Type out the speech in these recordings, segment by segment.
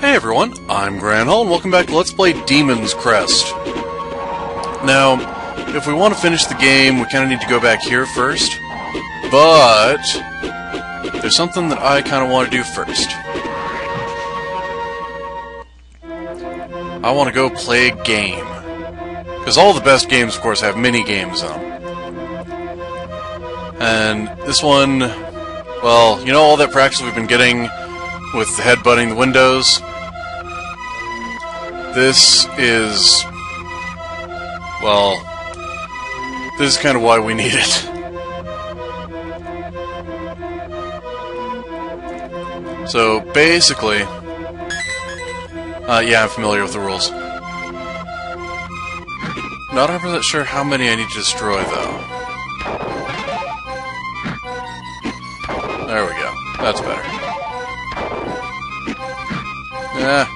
Hey everyone, I'm Granhall, and welcome back to Let's Play Demon's Crest. Now, if we want to finish the game, we kind of need to go back here first, but there's something that I kind of want to do first. I want to go play a game. Because all the best games, of course, have mini-games in them. And this one, well, you know all that practice we've been getting with headbutting the windows? This is... well, this is kind of why we need it. So, basically... yeah, I'm familiar with the rules. Not 100% sure how many I need to destroy, though. There we go. That's better. Yeah.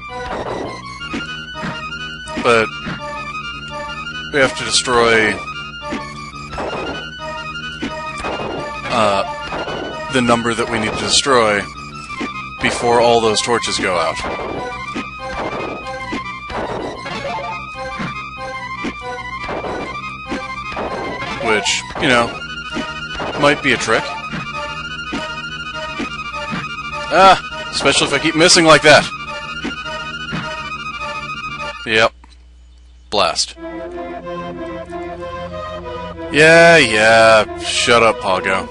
But we have to destroy the number that we need to destroy before all those torches go out. Which, you know, might be a trick. Especially if I keep missing like that. Yep. Blast. Yeah, shut up, Pogo.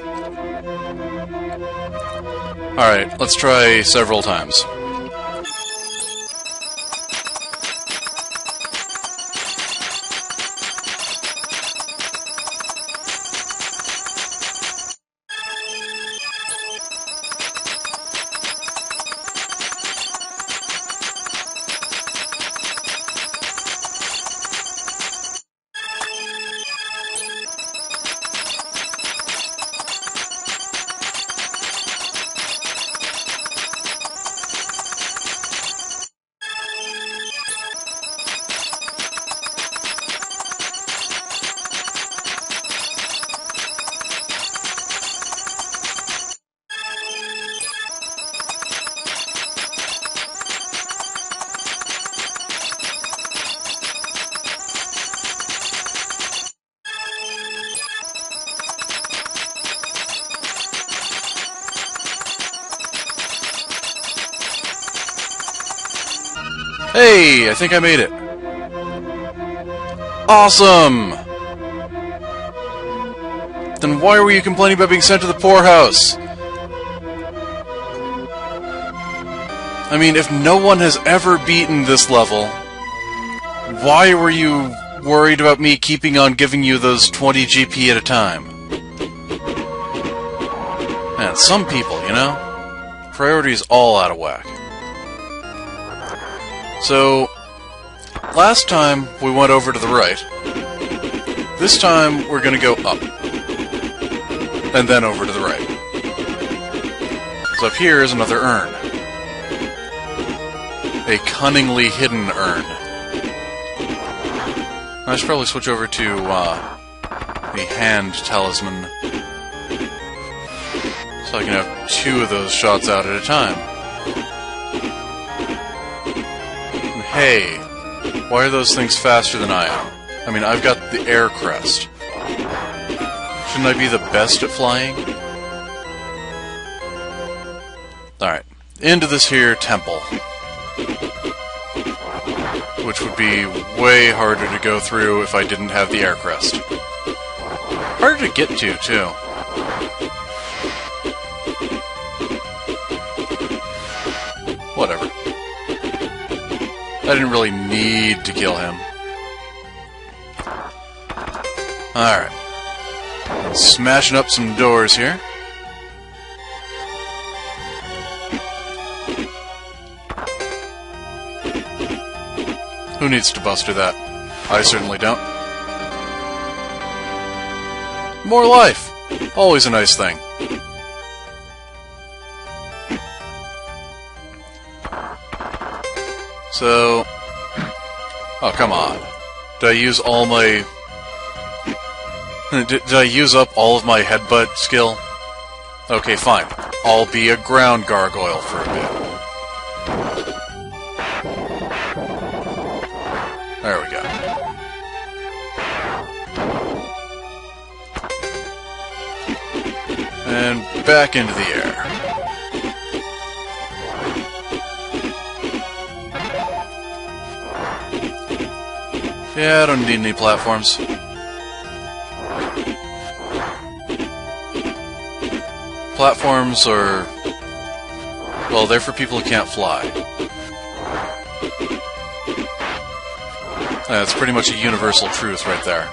Alright, let's try several times. Hey, I think I made it. Awesome! Then why were you complaining about being sent to the poorhouse? I mean, if no one has ever beaten this level, why were you worried about me keeping on giving you those 20 GP at a time? Man, some people, you know? Priorities all out of whack. So, last time we went over to the right. This time we're going to go up. And then over to the right. So up here is another urn. A cunningly hidden urn. I should probably switch over to the hand talisman. So I can have 2 of those shots out at a time. Hey, why are those things faster than I am? I mean, I've got the air crest. Shouldn't I be the best at flying? Alright, into this here temple. Which would be way harder to go through if I didn't have the air crest. Harder to get to, too. Whatever. I didn't really need to kill him. Alright. Smashing up some doors here. Who needs to buster that? I certainly don't. More life! Always a nice thing. So... oh, come on. Did I use all my... Did I use up all of my headbutt skill? Okay, fine. I'll be a ground gargoyle for a bit. back into the air. Yeah, I don't need any platforms. Platforms are... well, they're for people who can't fly. That's pretty much a universal truth right there.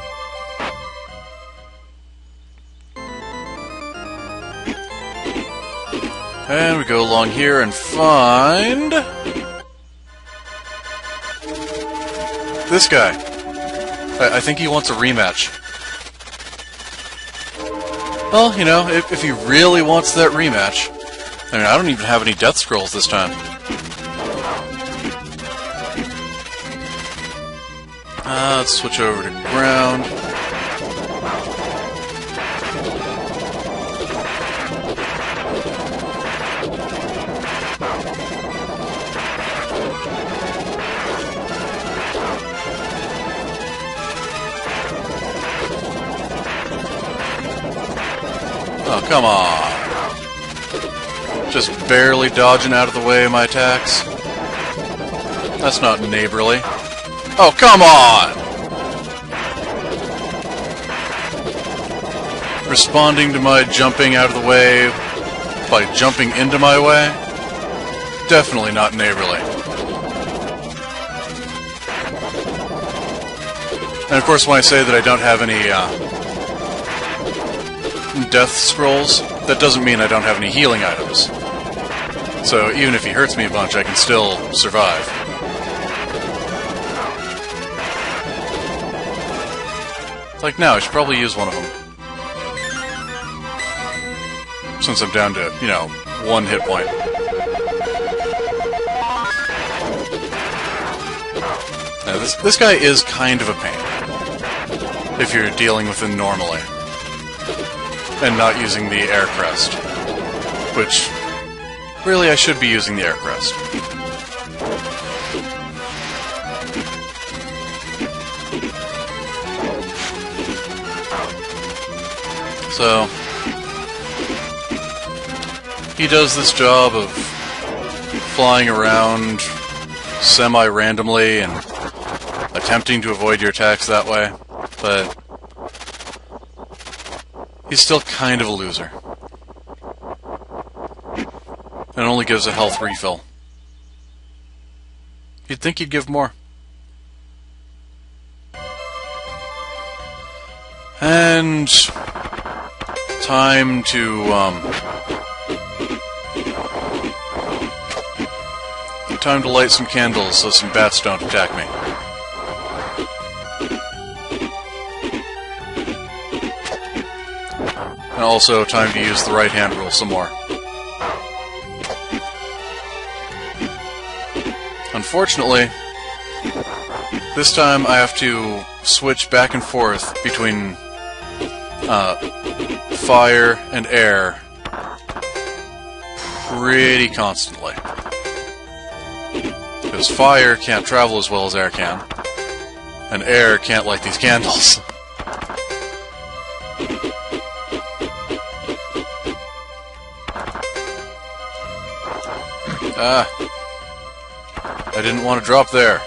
And we go along here and find... this guy. I think he wants a rematch. Well, you know, if he really wants that rematch... I mean, I don't even have any death scrolls this time. Let's switch over to ground. Oh, come on. Just barely dodging out of the way of my attacks. That's not neighborly. Oh, come on! Responding to my jumping out of the way by jumping into my way? Definitely not neighborly. And of course, when I say that I don't have any death scrolls, that doesn't mean I don't have any healing items. So even if he hurts me a bunch, I can still survive. Like now, I should probably use one of them. Since I'm down to, you know, 1 hit point. Now, this guy is kind of a pain. If you're dealing with him normally. And not using the air crest. Which, really, I should be using the air crest. So, he does this job of flying around semi-randomly and attempting to avoid your attacks that way, but he's still kind of a loser. And only gives a health refill. You'd think he'd give more. And... time to, time to light some candles so some bats don't attack me. And also time to use the right-hand rule some more. Unfortunately, this time I have to switch back and forth between fire and air pretty constantly. Because fire can't travel as well as air can, and air can't light these candles. I didn't want to drop there.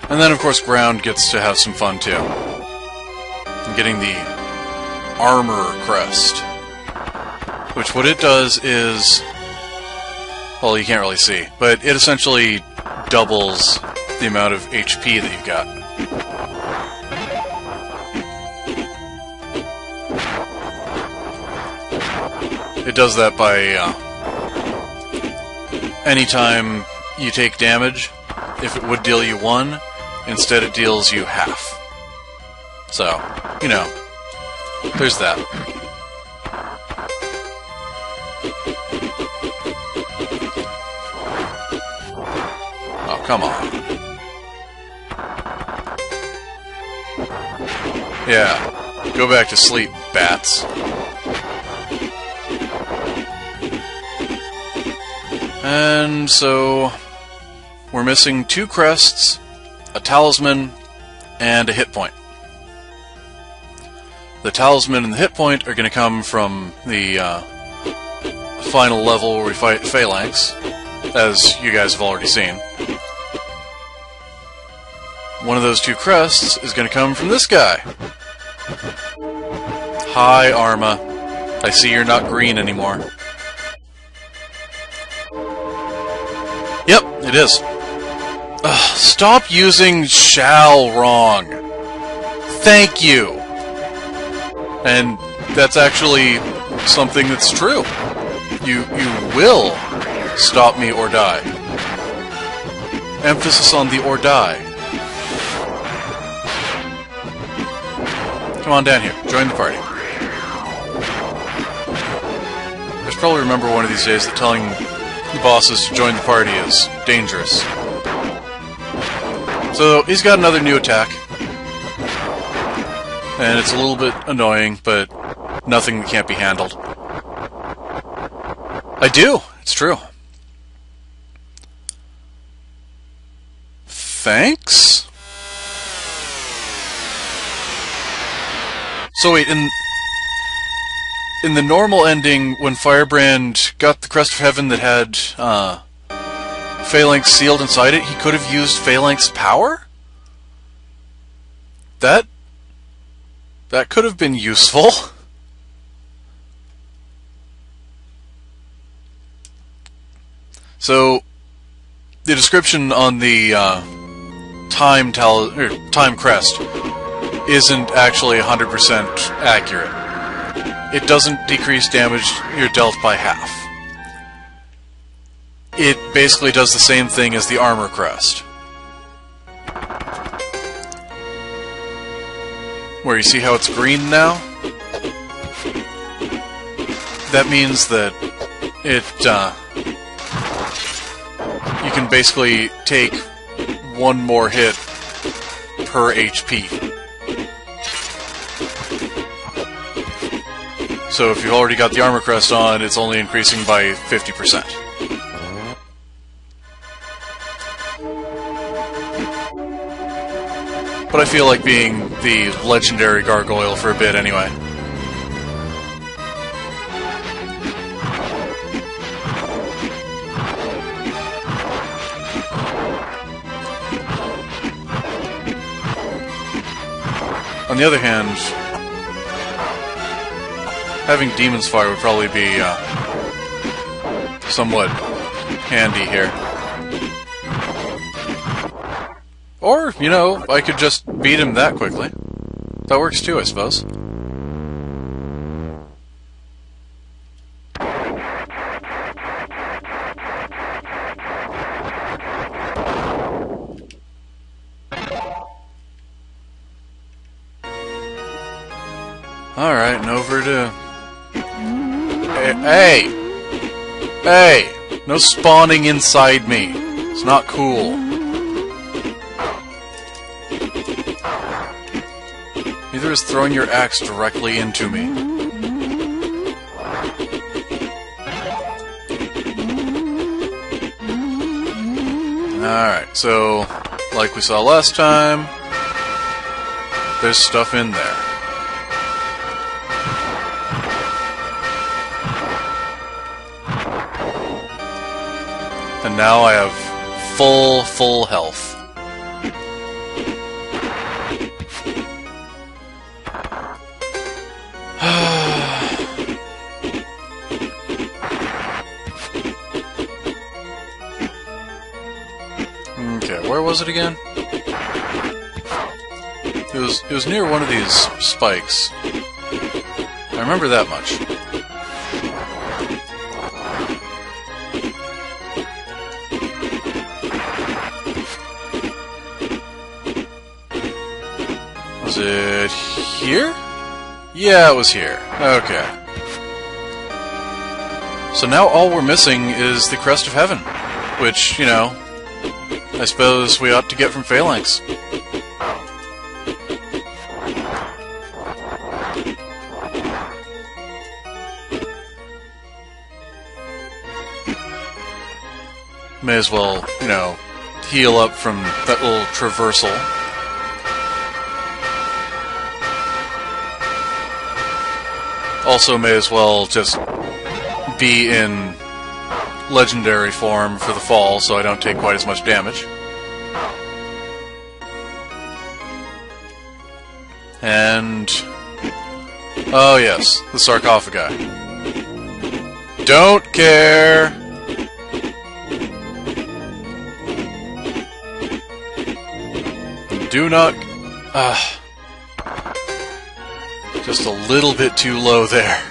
And then, of course, ground gets to have some fun, too. I'm getting the armor crest. Which, what it does is... well, you can't really see. But it essentially doubles the amount of HP that you've got. It does that by... anytime you take damage, if it would deal you 1... instead it deals you half. So, you know, there's that. Oh, come on. Yeah, go back to sleep, bats. And so, we're missing 2 crests a talisman, and a hit point. The talisman and the hit point are going to come from the final level where we fight Phalanx, as you guys have already seen. One of those two crests is going to come from this guy. Hi, Arma. I see you're not green anymore. Yep, it is. Ugh, stop using shall wrong. Thank you. And that's actually something that's true. You will stop me or die. Emphasis on the or die. Come on down here. Join the party. I should probably remember one of these days that telling the bosses to join the party is dangerous. So, he's got another new attack. And it's a little bit annoying, but nothing that can't be handled. I do! It's true. Thanks? So wait, in the normal ending, when Firebrand got the Crest of Heaven that had Phalanx sealed inside it, he could have used Phalanx power? That could have been useful. So, the description on the time crest isn't actually 100% accurate. It doesn't decrease damage you're dealt by half. It basically does the same thing as the armor crest. Where you see how it's green now? That means that it, you can basically take one more hit per HP. So if you've already got the armor crest on, it's only increasing by 50%. But I feel like being the legendary gargoyle for a bit anyway. On the other hand, having Demon's Fire would probably be somewhat handy here. Or, you know, I could just beat him that quickly. That works too, I suppose. Alright, and over to... Hey! Hey! No spawning inside me. It's not cool. Neither is throwing your axe directly into me. Alright, so, like we saw last time, there's stuff in there. And now I have full health. Okay, where was it again? It was near one of these spikes. I remember that much. Was it here? Yeah, it was here. Okay. So now all we're missing is the Crest of Heaven, which, you know, I suppose we ought to get from Phalanx. May as well, you know, heal up from that little traversal. Also may as well just be in legendary form for the fall so I don't take quite as much damage. And... oh yes, the sarcophagi. Don't care! Do not... just a little bit too low there.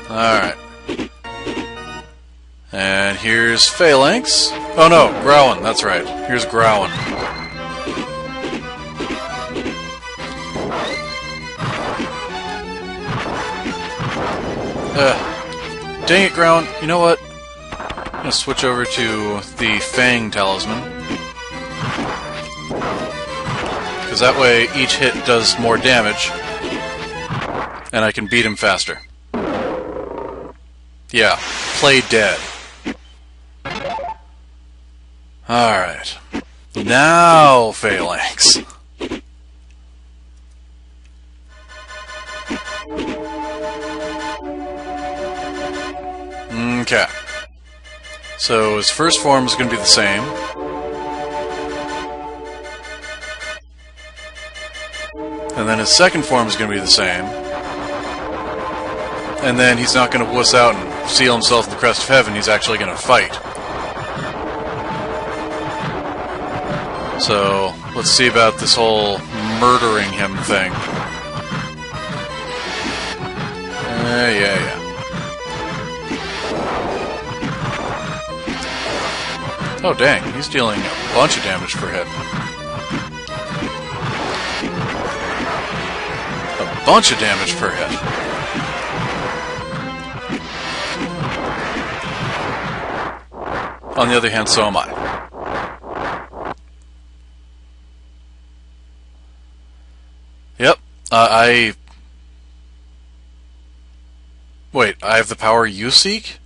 Alright. And here's Phalanx. Oh no, Growan, that's right. Here's Growan. Dang it, Growan. You know what? I'm gonna switch over to the Fang Talisman. Because that way each hit does more damage. And I can beat him faster. Yeah, play dead. Alright. Now, Phalanx. Okay. So his first form is going to be the same. And then his second form is going to be the same. And then he's not going to wuss out and seal himself in the Crest of Heaven, he's actually going to fight. So, let's see about this whole murdering him thing. Yeah. Oh dang, he's dealing a bunch of damage per hit. A bunch of damage per hit. On the other hand, so am I. Yep, Wait, I have the power you seek?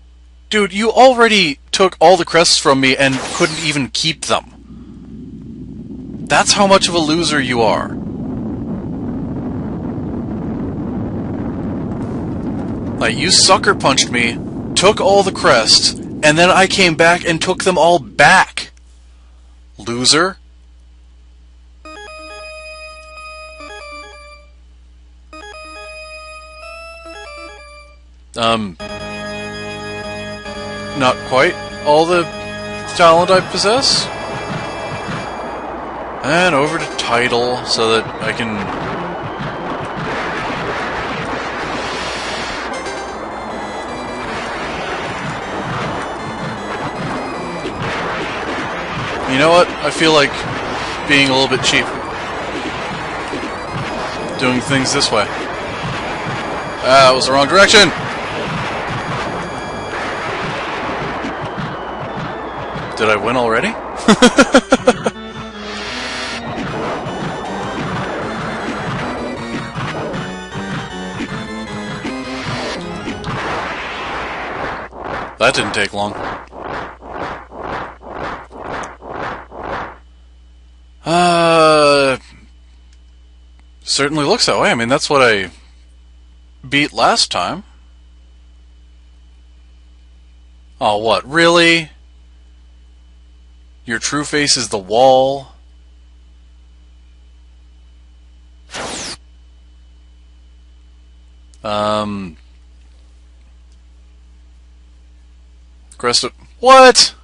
Dude, you already took all the crests from me and couldn't even keep them. That's how much of a loser you are. Like, you sucker punched me, took all the crests, and then I came back and took them all back. Loser. Not quite all the talent I possess. And over to title so that I can... You know what? I feel like being a little bit cheap. Doing things this way. Ah, that was the wrong direction! Did I win already? That didn't take long. Certainly looks that way. I mean, that's what I beat last time. Oh, what? Really? Your true face is the wall? Crest of... What?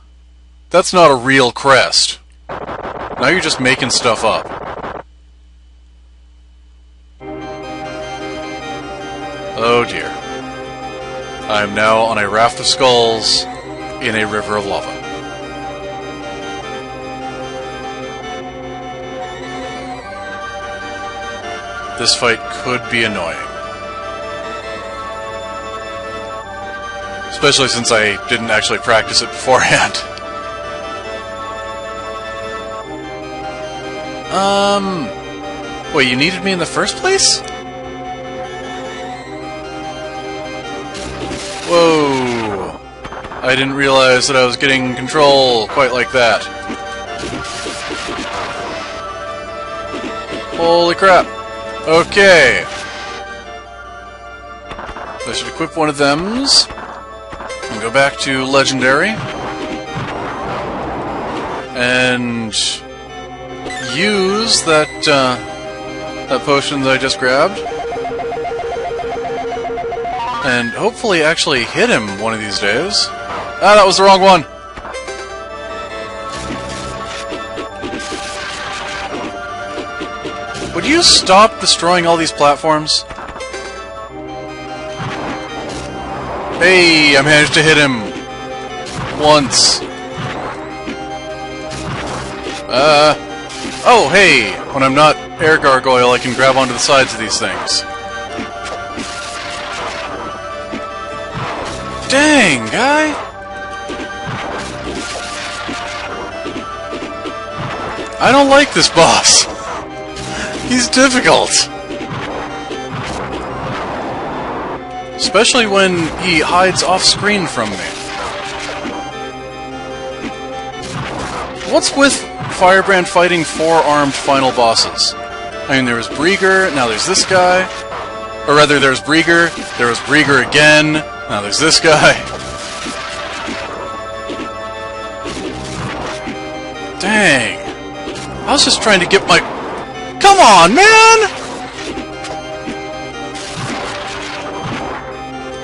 That's not a real crest. Now you're just making stuff up. Oh dear. I am now on a raft of skulls in a river of lava. This fight could be annoying. Especially since I didn't actually practice it beforehand. Wait, you needed me in the first place? Whoa! I didn't realize that I was getting control quite like that. Holy crap! Okay. I should equip one of thems. And go back to Legendary. And use that, that potion that I just grabbed. And hopefully actually hit him one of these days. Ah, that was the wrong one! Would you stop destroying all these platforms? Hey, I managed to hit him! Once. Oh, hey! When I'm not Air Gargoyle, I can grab onto the sides of these things. Dang, guy! I don't like this boss. He's difficult. Especially when he hides off-screen from me. What's with Firebrand fighting four-armed final bosses? I mean, there was Brieger, now there's this guy. Or rather, there's Brieger, there was Brieger again, now there's this guy. Dang. I was just trying to get my... Come on, man!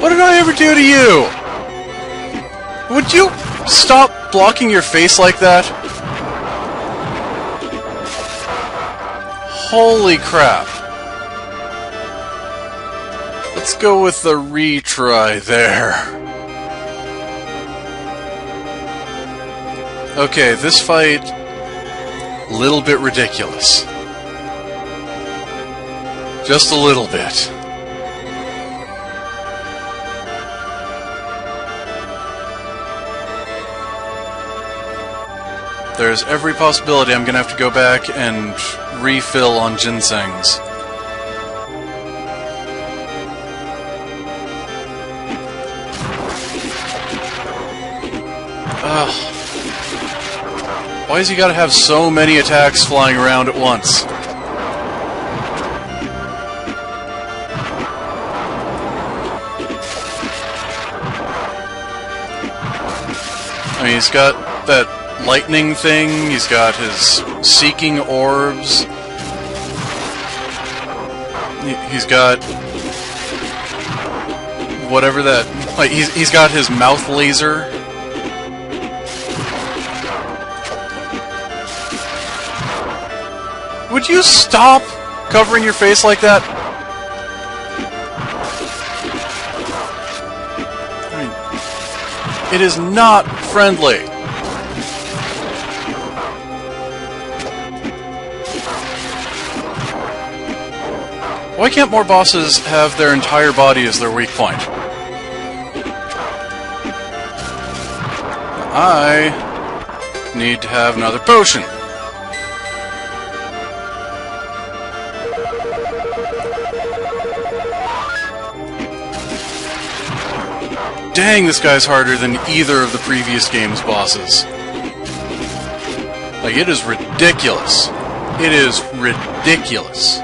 What did I ever do to you? Would you stop blocking your face like that? Holy crap. Let's go with the retry there. Okay, this fight... little bit ridiculous. Just a little bit. There's every possibility I'm gonna have to go back and refill on ginsengs. Ugh. Why has he gotta have so many attacks flying around at once? I mean, he's got that lightning thing, he's got his seeking orbs, he's got whatever that, like, he's got his mouth laser. Would you stop covering your face like that? I mean, it is not friendly. Why can't more bosses have their entire body as their weak point? I need to have another potion. Dang, this guy's harder than either of the previous game's bosses. Like, it is ridiculous. It is ridiculous.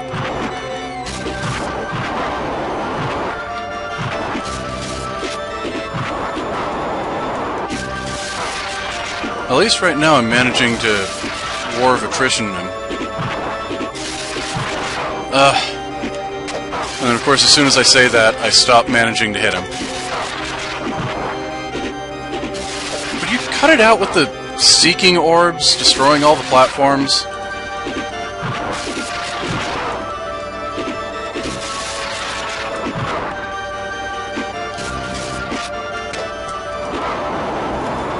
At least right now I'm managing to War of Attrition him. And then of course as soon as I say that, I stop managing to hit him. Would you cut it out with the seeking orbs, destroying all the platforms?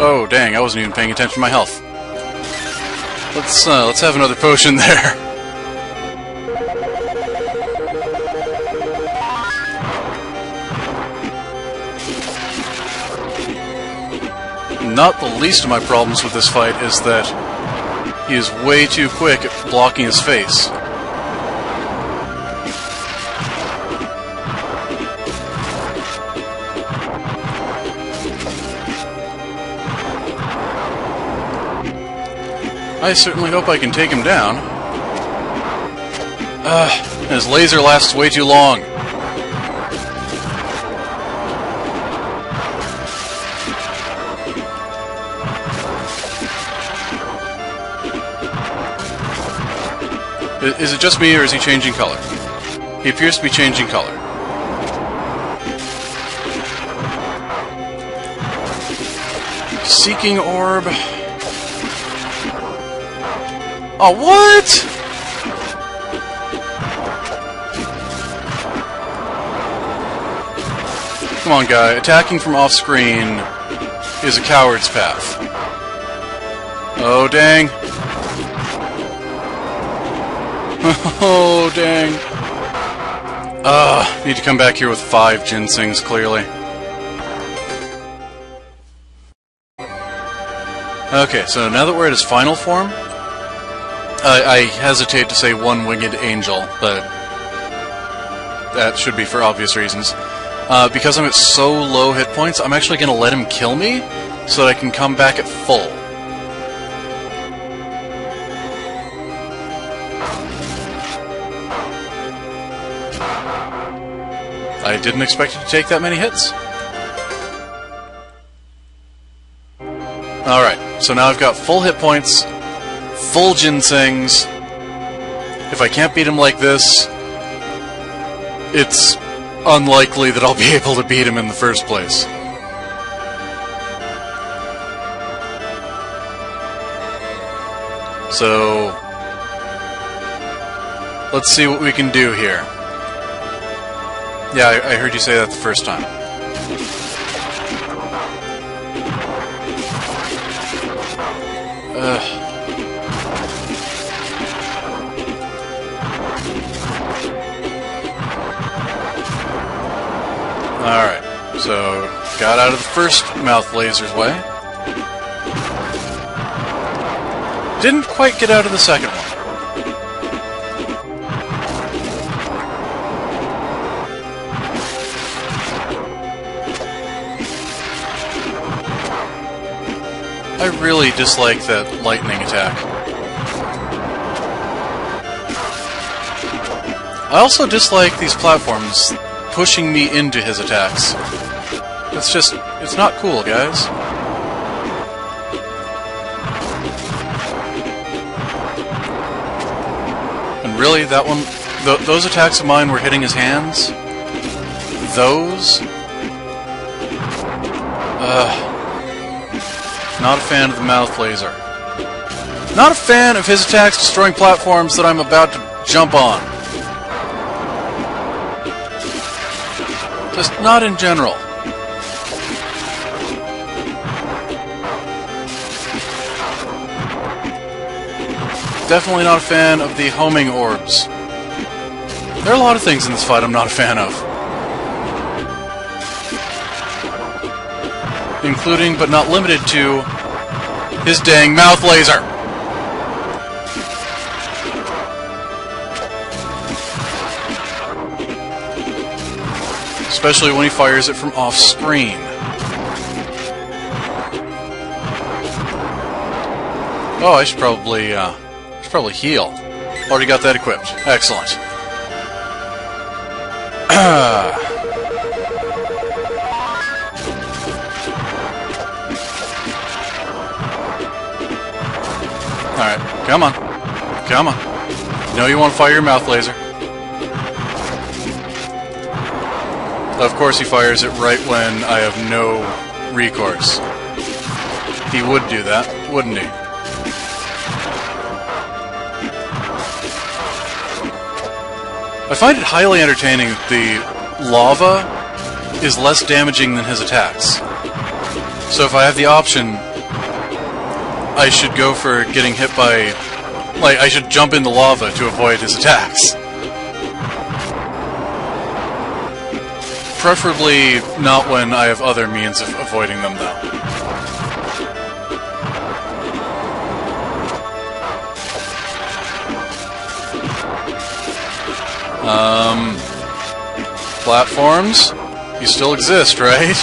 Oh, dang, I wasn't even paying attention to my health. Let's have another potion there. Not the least of my problems with this fight is that he is way too quick at blocking his face. I certainly hope I can take him down. His laser lasts way too long. Is it just me, or is he changing color? He appears to be changing color. Seeking orb. Oh, what? Come on, guy. Attacking from off-screen is a coward's path. Oh, dang. Oh, dang. Need to come back here with 5 ginsengs, clearly. Okay, so now that we're at his final form, I hesitate to say one-winged angel, but that should be for obvious reasons. Because I'm at so low hit points, I'm actually going to let him kill me so that I can come back at full. I didn't expect it to take that many hits. Alright, so now I've got full hit points, full ginsengs. If I can't beat him like this, it's unlikely that I'll be able to beat him in the first place. So, let's see what we can do here. Yeah, I heard you say that the first time. Alright, so got out of the first mouth laser's way. Didn't quite get out of the second one. I really dislike that lightning attack. I also dislike these platforms pushing me into his attacks. It's not cool, guys. And really, that one, those attacks of mine were hitting his hands. Those? Not a fan of the mouth laser. Not a fan of his attacks destroying platforms that I'm about to jump on. Just not in general. Definitely not a fan of the homing orbs. There are a lot of things in this fight I'm not a fan of. Including, but not limited to, his dang mouth laser! Especially when he fires it from off-screen. Oh, I should probably heal. Already got that equipped. Excellent. Alright, come on. Come on. You know you want to fire your mouth laser. Of course he fires it right when I have no recourse. He would do that, wouldn't he? I find it highly entertaining that the lava is less damaging than his attacks. So if I have the option, I should go for getting hit by... Like, I should jump in the lava to avoid his attacks. Preferably not when I have other means of avoiding them, though. Platforms? You still exist, right?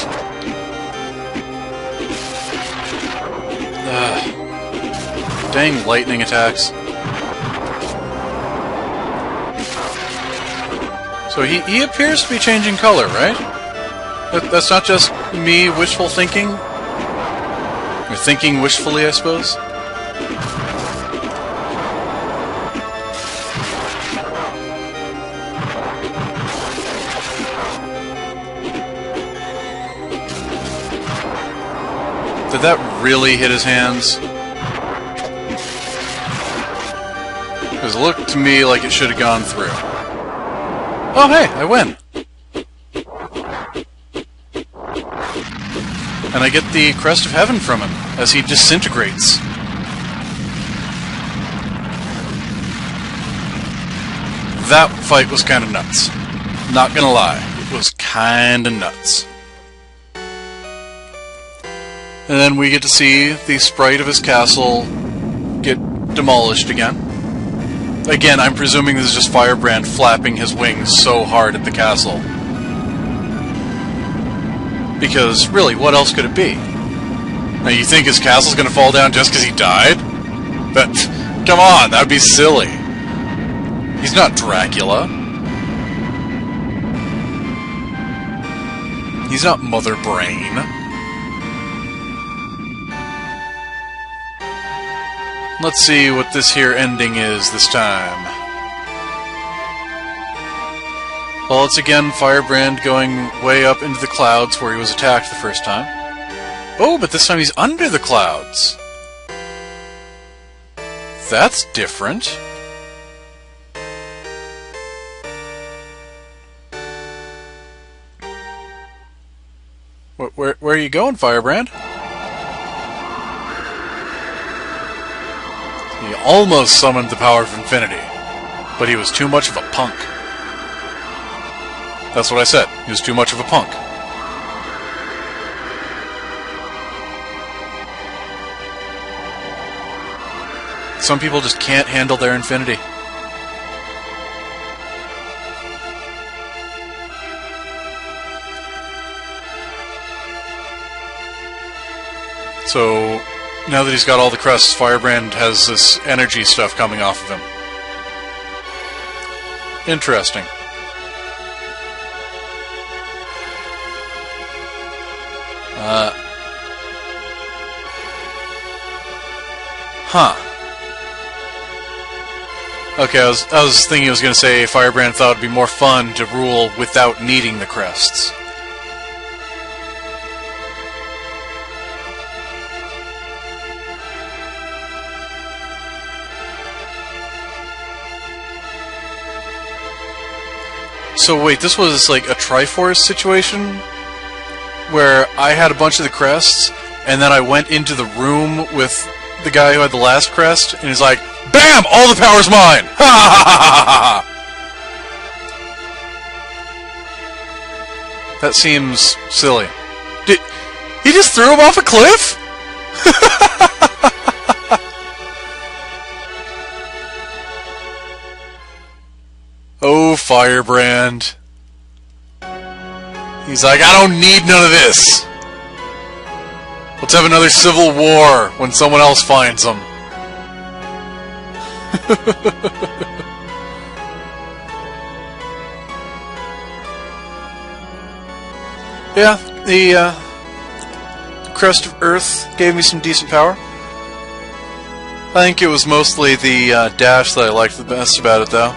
Dang lightning attacks. So he appears to be changing color, right? That's not just me wishful thinking? Or thinking wishfully, I suppose? Did that really hit his hands? Because it looked to me like it should have gone through. Oh hey, I win! And I get the Crest of Heaven from him, as he disintegrates. That fight was kind of nuts. Not gonna lie, it was kinda nuts. And then we get to see the sprite of his castle get demolished again. Again, I'm presuming this is just Firebrand flapping his wings so hard at the castle. Because, really, what else could it be? Now, you think his castle's gonna fall down just because he died? But, come on, that would be silly. He's not Dracula. He's not Mother Brain. Let's see what this here ending is this time. Well, it's again Firebrand going way up into the clouds where he was attacked the first time. Oh, but this time he's under the clouds. That's different. Where are you going, Firebrand? He almost summoned the power of infinity, but he was too much of a punk. That's what I said. He was too much of a punk. Some people just can't handle their infinity. So, now that he's got all the crests, Firebrand has this energy stuff coming off of him. Interesting. Huh. Okay, I was thinking I was going to say Firebrand thought it'd be more fun to rule without needing the crests. So wait, this was like a Triforce situation? Where I had a bunch of the crests, and then I went into the room with the guy who had the last crest, and he's like, BAM! All the power's mine! Ha ha ha ha ha! That seems silly. Did he just threw him off a cliff? Oh, Firebrand. He's like, I don't need none of this. Let's have another civil war when someone else finds them. Yeah, the Crest of Earth gave me some decent power. I think it was mostly the dash that I liked the best about it, though.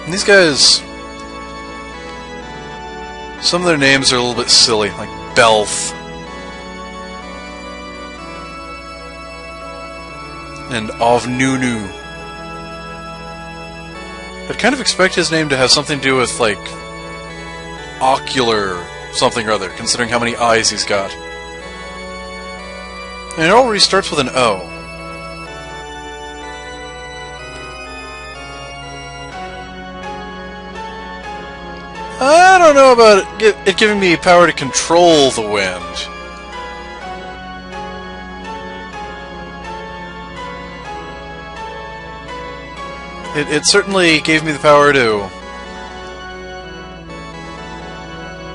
And these guys, some of their names are a little bit silly, like Belf and Ovnunu. I'd kind of expect his name to have something to do with, like, ocular something or other, considering how many eyes he's got. And it already starts with an O. I don't know about it giving me power to control the wind. It certainly gave me the power to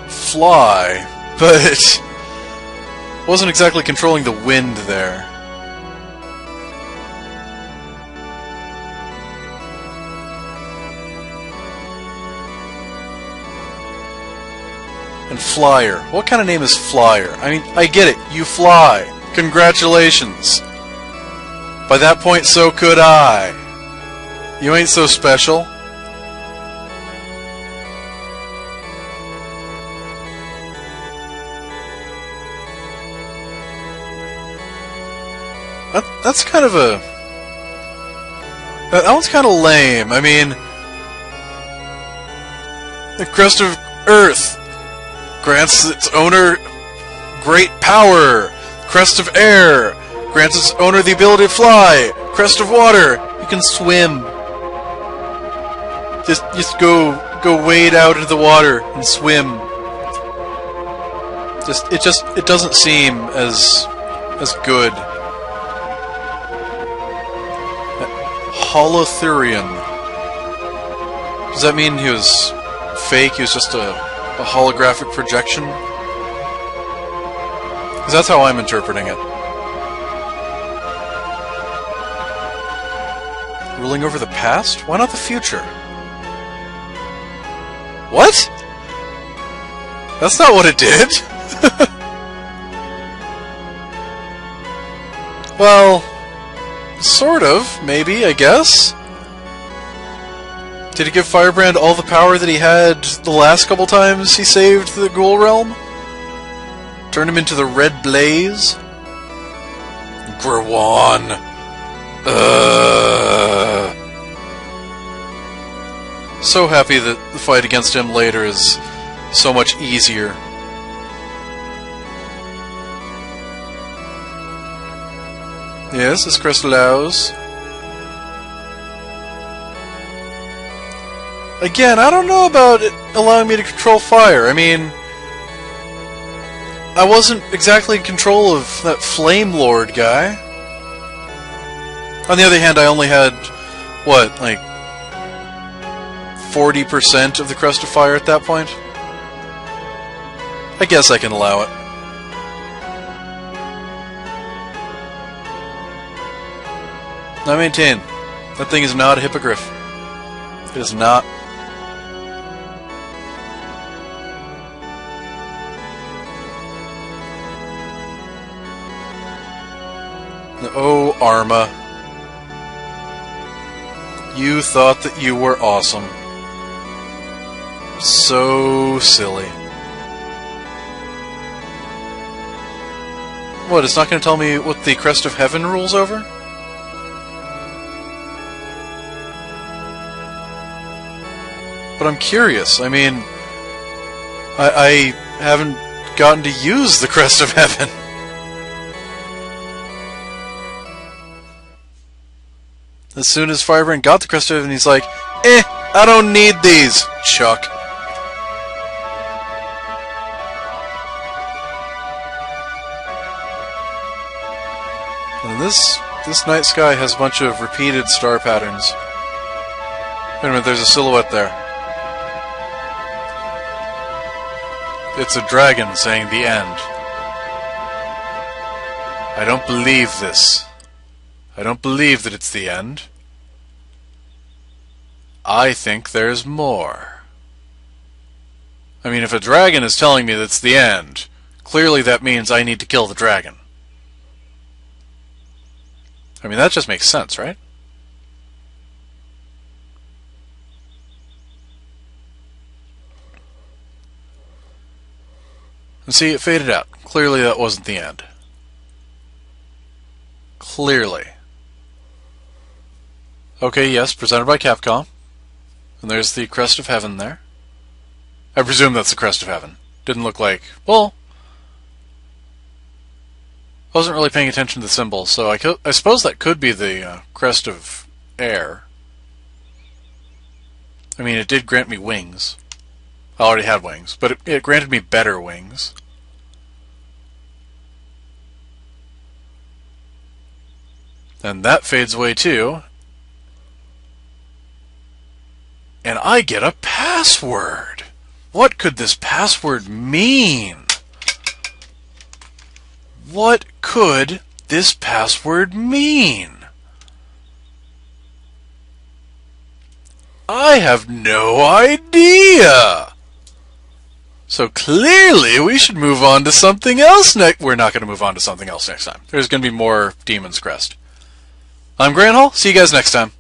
fly, but Wasn't exactly controlling the wind there. And Flyer. What kind of name is Flyer? I mean, I get it. You fly. Congratulations. By that point, so could I. You ain't so special. That's kind of a... That one's kind of lame. I mean... The Crest of Earth grants its owner great power. Crest of Air grants its owner the ability to fly. Crest of Water, you can swim. Just go wade out into the water and swim. It doesn't seem as good. Holothurian. Does that mean he was fake? He was just a holographic projection? Because that's how I'm interpreting it. Ruling over the past? Why not the future? What? That's not what it did! Well... sort of, maybe, I guess. Did he give Firebrand all the power that he had the last couple times he saved the Ghoul Realm? Turned him into the Red Blaze? Gurwan. So happy that the fight against him later is so much easier. Yes, this crest allows. Again, I don't know about it allowing me to control fire. I mean, I wasn't exactly in control of that Flame Lord guy. On the other hand, I only had, what, like 40% of the Crest of Fire at that point? I guess I can allow it. I maintain, that thing is not a hippogriff. It is not. Oh, Arma. You thought that you were awesome. So silly. What, it's not going to tell me what the Crest of Heaven rules over? But I'm curious. I mean, I haven't gotten to use the Crest of Heaven. As soon as Firebrand got the Crest of Heaven, he's like, I don't need these, Chuck. And this night sky has a bunch of repeated star patterns. Wait a minute, there's a silhouette there. It's a dragon saying the end. I don't believe this. I don't believe that it's the end. I think there's more. I mean, if a dragon is telling me that's the end, clearly that means I need to kill the dragon. I mean, that just makes sense, right? And see, it faded out. Clearly that wasn't the end. Clearly. Okay, yes, presented by Capcom. And there's the Crest of Heaven there. I presume that's the Crest of Heaven. Didn't look like... Well... I wasn't really paying attention to the symbol, so I suppose that could be the Crest of Air. I mean, it did grant me wings. I already had wings, but it granted me better wings. And that fades away too. And I get a password! What could this password mean? What could this password mean? I have no idea. So clearly we should move on to something else next. We're not going to move on to something else next time. There's going to be more Demon's Crest. I'm Granhall. See you guys next time.